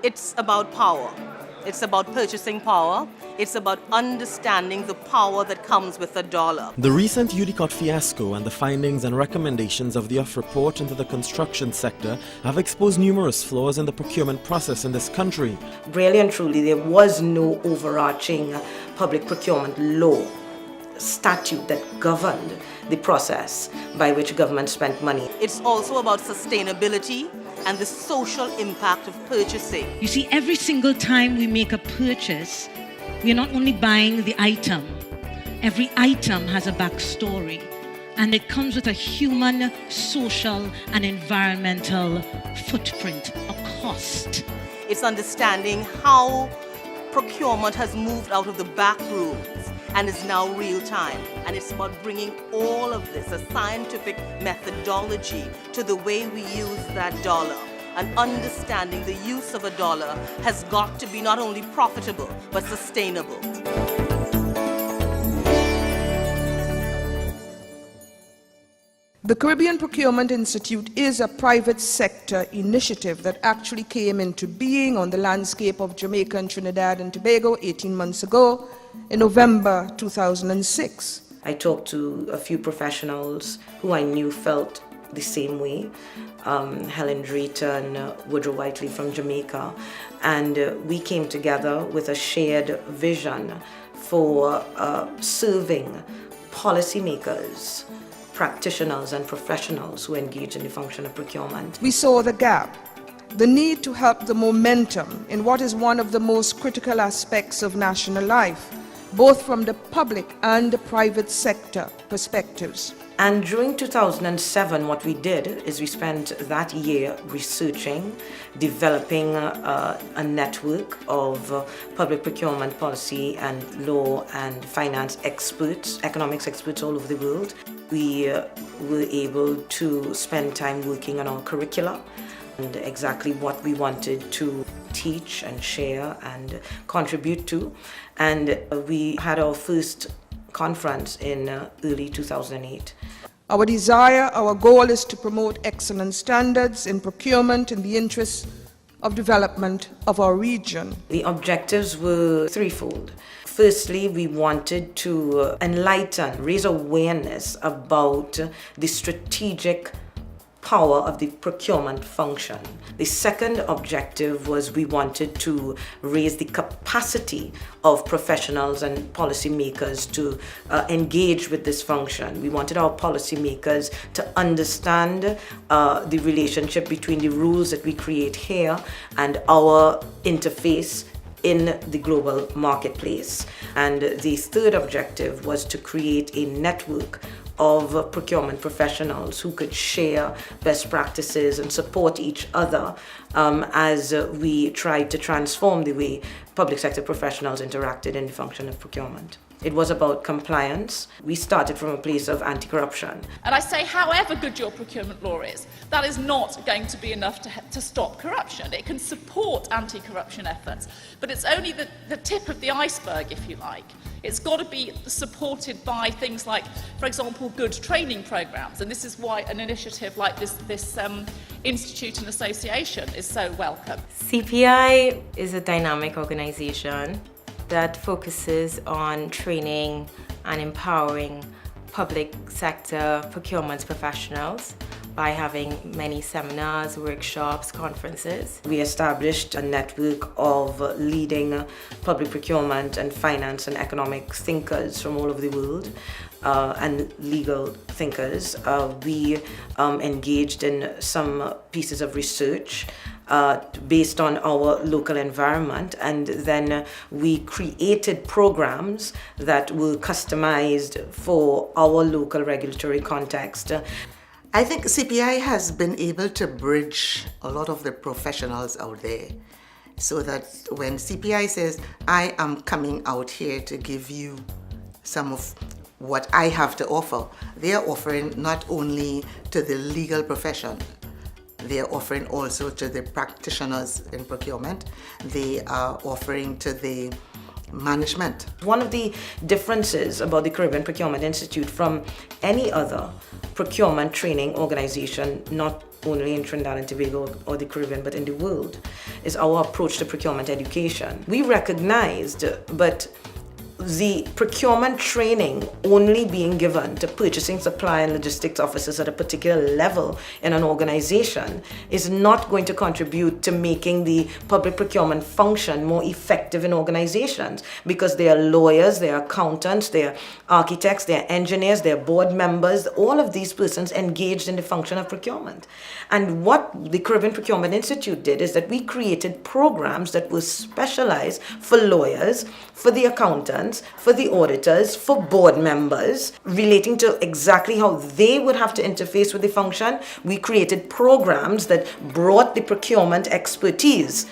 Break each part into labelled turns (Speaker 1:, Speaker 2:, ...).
Speaker 1: It's about power. It's about purchasing power. It's about understanding the power that comes with a dollar.
Speaker 2: The recent UDCOT fiasco and the findings and recommendations of the UF report into the construction sector have exposed numerous flaws in the procurement process in this country.
Speaker 3: Really and truly, there was no overarching public procurement law statute that governed the process by which government spent money.
Speaker 1: It's also about sustainability and the social impact of purchasing.
Speaker 4: You see, every single time we make a purchase, we're not only buying the item. Every item has a backstory, and it comes with a human, social, and environmental footprint, a cost.
Speaker 1: It's understanding how procurement has moved out of the back rooms and is now real time. And it's about bringing all of this, a scientific methodology, to the way we use that dollar. And understanding the use of a dollar has got to be not only profitable, but sustainable.
Speaker 5: The Caribbean Procurement Institute is a private sector initiative that actually came into being on the landscape of Jamaica and Trinidad and Tobago 18 months ago in November 2006.
Speaker 3: I talked to a few professionals who I knew felt the same way. Helen Drayton, Woodrow Whiteley from Jamaica, and we came together with a shared vision for serving policymakers, practitioners and professionals who engage in the function of procurement.
Speaker 5: We saw the gap, the need to help the momentum in what is one of the most critical aspects of national life, both from the public and the private sector perspectives.
Speaker 3: And during 2007, what we did is we spent that year researching, developing a network of public procurement policy and law and finance experts, economics experts all over the world. We were able to spend time working on our curricula and exactly what we wanted to teach and share and contribute to. And we had our first conference in early 2008.
Speaker 5: Our desire, our goal is to promote excellent standards in procurement in the interests of development of our region.
Speaker 3: The objectives were threefold. Firstly, we wanted to enlighten, raise awareness about the strategic power of the procurement function. The second objective was we wanted to raise the capacity of professionals and policymakers to engage with this function. We wanted our policymakers to understand the relationship between the rules that we create here and our interface in the global marketplace. And the third objective was to create a network of procurement professionals who could share best practices and support each other as we tried to transform the way public sector professionals interacted in the function of procurement. It was about compliance. We started from a place of anti-corruption.
Speaker 6: And I say, however good your procurement law is, that is not going to be enough to stop corruption. It can support anti-corruption efforts, but it's only the tip of the iceberg, if you like. It's got to be supported by things like, for example, good training programs. And this is why an initiative like this institute and association is so welcome.
Speaker 7: CPI is a dynamic organization that focuses on training and empowering public sector procurement professionals by having many seminars, workshops, conferences.
Speaker 3: We established a network of leading public procurement and finance and economic thinkers from all over the world and legal thinkers. We engaged in some pieces of research based on our local environment, and then we created programs that were customized for our local regulatory context.
Speaker 8: I think CPI has been able to bridge a lot of the professionals out there so that when CPI says, I am coming out here to give you some of what I have to offer, they are offering not only to the legal profession, they are offering also to the practitioners in procurement. They are offering to the management.
Speaker 3: One of the differences about the Caribbean Procurement Institute from any other procurement training organization, not only in Trinidad and Tobago or the Caribbean, but in the world, is our approach to procurement education. We recognized, but the procurement training only being given to purchasing, supply, and logistics officers at a particular level in an organization is not going to contribute to making the public procurement function more effective in organizations, because they are lawyers, they are accountants, they are architects, they are engineers, they are board members, all of these persons engaged in the function of procurement. And what the Caribbean Procurement Institute did is that we created programs that were specialized for lawyers, for the accountants, for the auditors, for board members, relating to exactly how they would have to interface with the function. We created programs that brought the procurement expertise,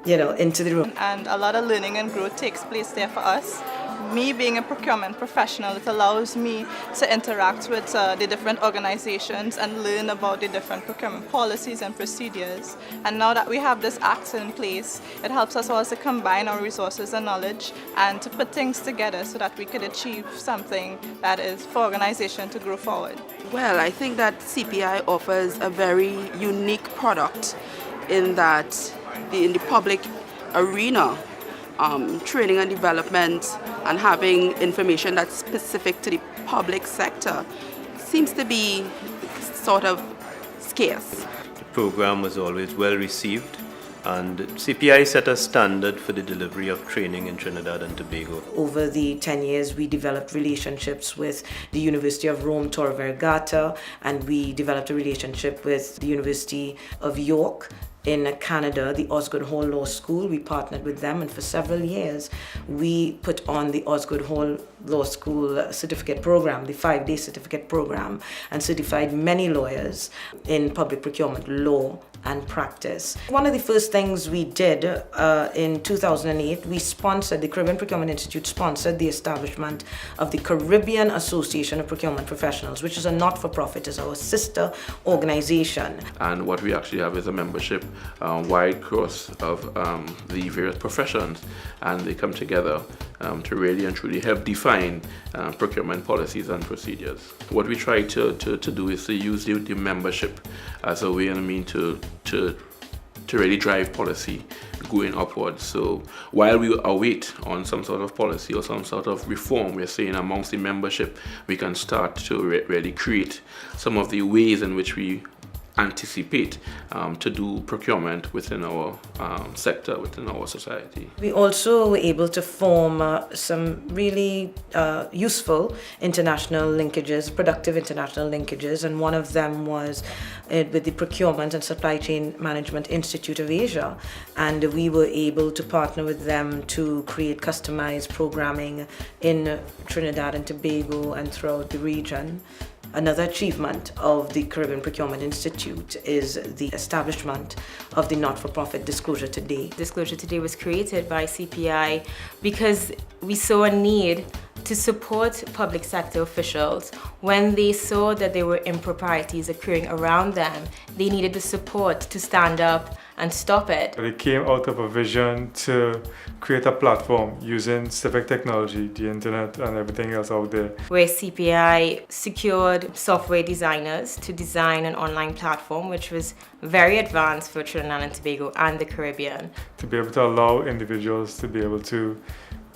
Speaker 3: into the room.
Speaker 9: And a lot of learning and growth takes place there for us. Me being a procurement professional, it allows me to interact with the different organizations and learn about the different procurement policies and procedures. And now that we have this act in place, it helps us also combine our resources and knowledge and to put things together so that we could achieve something that is for organization to grow forward.
Speaker 10: Well, I think that CPI offers a very unique product in that in the public arena, training and development and having information that's specific to the public sector seems to be sort of scarce.
Speaker 11: The program was always well received, and CPI set a standard for the delivery of training in Trinidad and Tobago.
Speaker 3: Over the 10 years, we developed relationships with the University of Rome Tor Vergata, and we developed a relationship with the University of York in Canada, the Osgoode Hall Law School. We partnered with them, and for several years we put on the Osgoode Hall Law School certificate program, the 5-day certificate program, and certified many lawyers in public procurement law and practice. One of the first things we did in 2008, the Caribbean Procurement Institute sponsored the establishment of the Caribbean Association of Procurement Professionals, which is a not-for-profit, is our sister organization.
Speaker 12: And what we actually have is a membership wide cross of the various professions, and they come together to really and truly help define procurement policies and procedures. What we try to do is to use the membership as a way to really drive policy going upwards. So while we await on some sort of policy or some sort of reform, we're saying amongst the membership we can start to really create some of the ways in which we anticipate to do procurement within our sector, within our society.
Speaker 3: We also were able to form some really useful international linkages, productive international linkages, and one of them was with the Procurement and Supply Chain Management Institute of Asia, and we were able to partner with them to create customized programming in Trinidad and Tobago and throughout the region. Another achievement of the Caribbean Procurement Institute is the establishment of the not-for-profit Disclosure Today.
Speaker 7: Disclosure Today was created by CPI because we saw a need to support public sector officials. When they saw that there were improprieties occurring around them, they needed the support to stand up and stop it.
Speaker 13: It came out of a vision to create a platform using civic technology, the internet and everything else out there.
Speaker 7: Where CPI secured software designers to design an online platform which was very advanced for Trinidad and Tobago and the Caribbean.
Speaker 13: To be able to allow individuals to be able to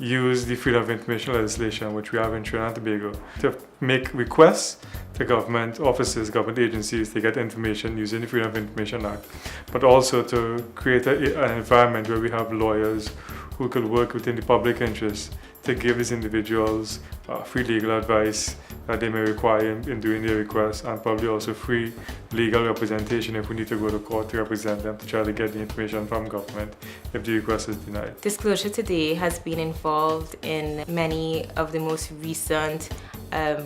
Speaker 13: use the freedom of information legislation which we have in Trinidad and Tobago to make requests to government offices, government agencies to get information using the Freedom of Information Act, but also to create an environment where we have lawyers who could work within the public interest to give these individuals free legal advice that they may require in doing their requests, and probably also free legal representation if we need to go to court to represent them to try to get the information from government if the request is denied.
Speaker 7: Disclosure Today has been involved in many of the most recent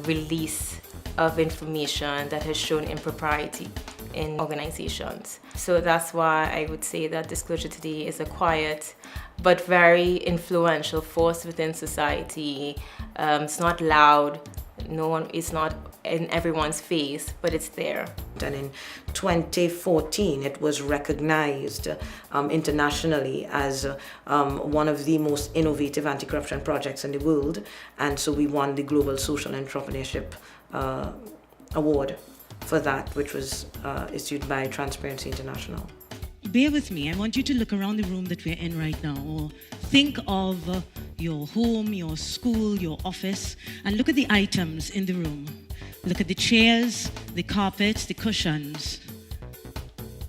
Speaker 7: release of information that has shown impropriety in organizations. So that's why I would say that Disclosure Today is a quiet but very influential force within society. It's not loud, it's not in everyone's face, but it's there.
Speaker 3: And in 2014, it was recognized internationally as one of the most innovative anti-corruption projects in the world. And so we won the Global Social Entrepreneurship award for that, which was issued by Transparency International.
Speaker 4: Bear with me. I want you to look around the room that we're in right now, or think of your home, your school, your office, and look at the items in the room. Look at the chairs, the carpets, the cushions,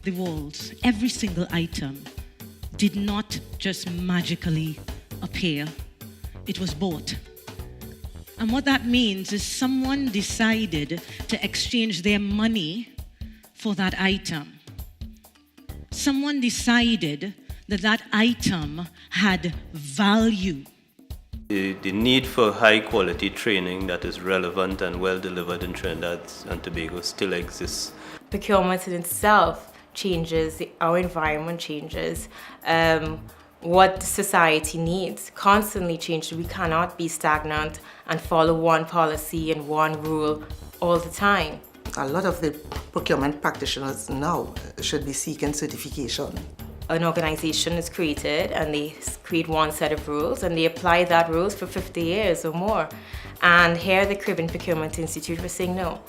Speaker 4: the walls. Every single item did not just magically appear. It was bought. And what that means is someone decided to exchange their money for that item. Someone decided that that item had value.
Speaker 11: The need for high quality training that is relevant and well delivered in Trinidad and Tobago still exists.
Speaker 7: Procurement in itself changes, our environment changes, what society needs constantly changes. We cannot be stagnant and follow one policy and one rule all the time.
Speaker 8: A lot of the procurement practitioners now should be seeking certification.
Speaker 7: An organization is created and they create one set of rules and they apply that rules for 50 years or more. And here the Caribbean Procurement Institute was saying no.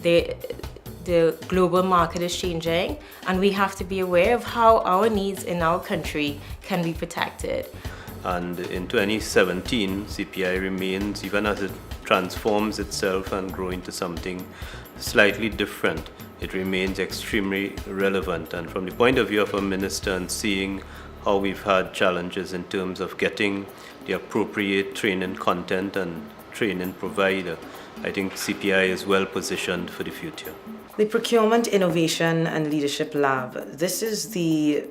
Speaker 7: The global market is changing and we have to be aware of how our needs in our country can be protected.
Speaker 11: And in 2017, CPI remains, even as it transforms itself and grows into something slightly different, it remains extremely relevant. And from the point of view of a minister and seeing how we've had challenges in terms of getting the appropriate training content and training provider, I think CPI is well positioned for the future.
Speaker 3: The Procurement Innovation and Leadership Lab, this is the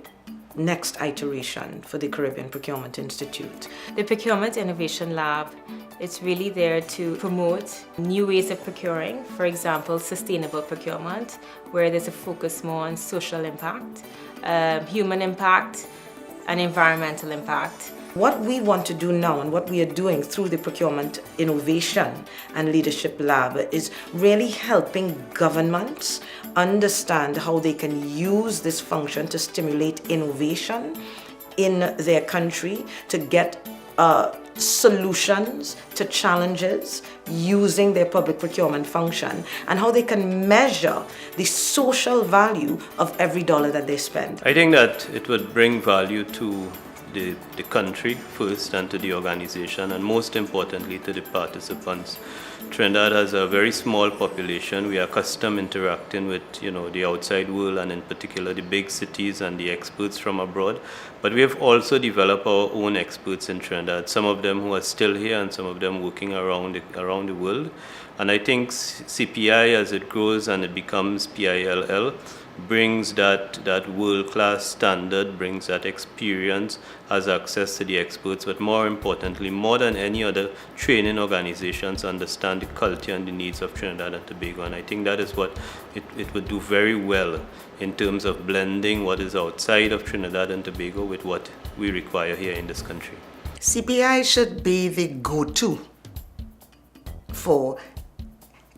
Speaker 3: next iteration for the Caribbean Procurement Institute.
Speaker 7: The Procurement Innovation Lab, it's really there to promote new ways of procuring, for example, sustainable procurement, where there's a focus more on social impact, human impact, and environmental impact.
Speaker 3: What we want to do now and what we are doing through the Procurement Innovation and Leadership Lab is really helping governments understand how they can use this function to stimulate innovation in their country, to get solutions to challenges using their public procurement function, and how they can measure the social value of every dollar that they spend.
Speaker 11: I think that it would bring value to the country first and to the organization, and most importantly to the participants. Trinidad has a very small population. We are accustomed interacting with the outside world, and in particular the big cities and the experts from abroad. But we have also developed our own experts in Trinidad, some of them who are still here and some of them working around the world. And I think CPI, as it grows and it becomes PILL, brings that world-class standard, brings that experience, has access to the experts, but more importantly, more than any other training organizations, understand the culture and the needs of Trinidad and Tobago. And I think that is what it would do very well in terms of blending what is outside of Trinidad and Tobago with what we require here in this country.
Speaker 8: CPI should be the go-to for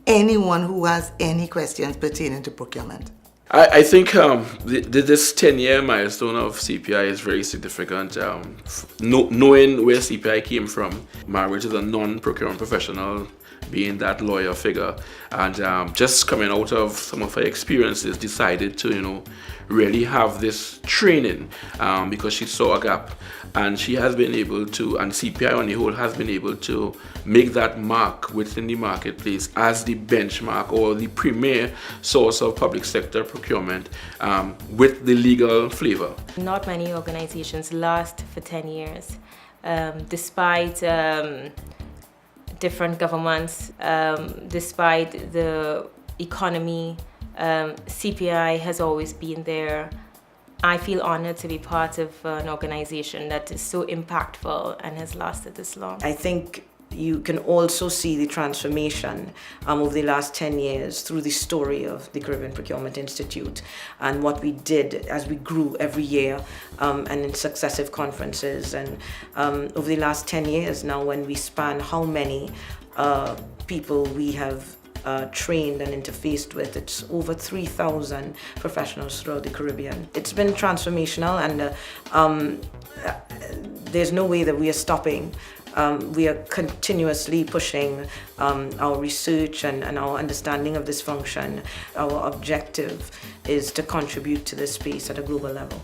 Speaker 8: anyone who has any questions pertaining to procurement.
Speaker 12: I think this 10-year milestone of CPI is very significant. Knowing where CPI came from, married to the non-procurement professional, being that lawyer figure, and just coming out of some of her experiences, decided to really have this training because she saw a gap, and she has been able to, and CPI on the whole has been able to make that mark within the marketplace as the benchmark or the premier source of public sector procurement with the legal flavor.
Speaker 7: Not many organizations last for 10 years, despite different governments, despite the economy. CPI has always been there. I feel honored to be part of an organization that is so impactful and has lasted this long.
Speaker 3: I think you can also see the transformation over the last 10 years through the story of the Caribbean Procurement Institute and what we did as we grew every year and in successive conferences. And over the last 10 years now, when we span how many people we have trained and interfaced with, it's over 3,000 professionals throughout the Caribbean. It's been transformational, and there's no way that we are stopping We are continuously pushing our research and our understanding of this function. Our objective is to contribute to this space at a global level.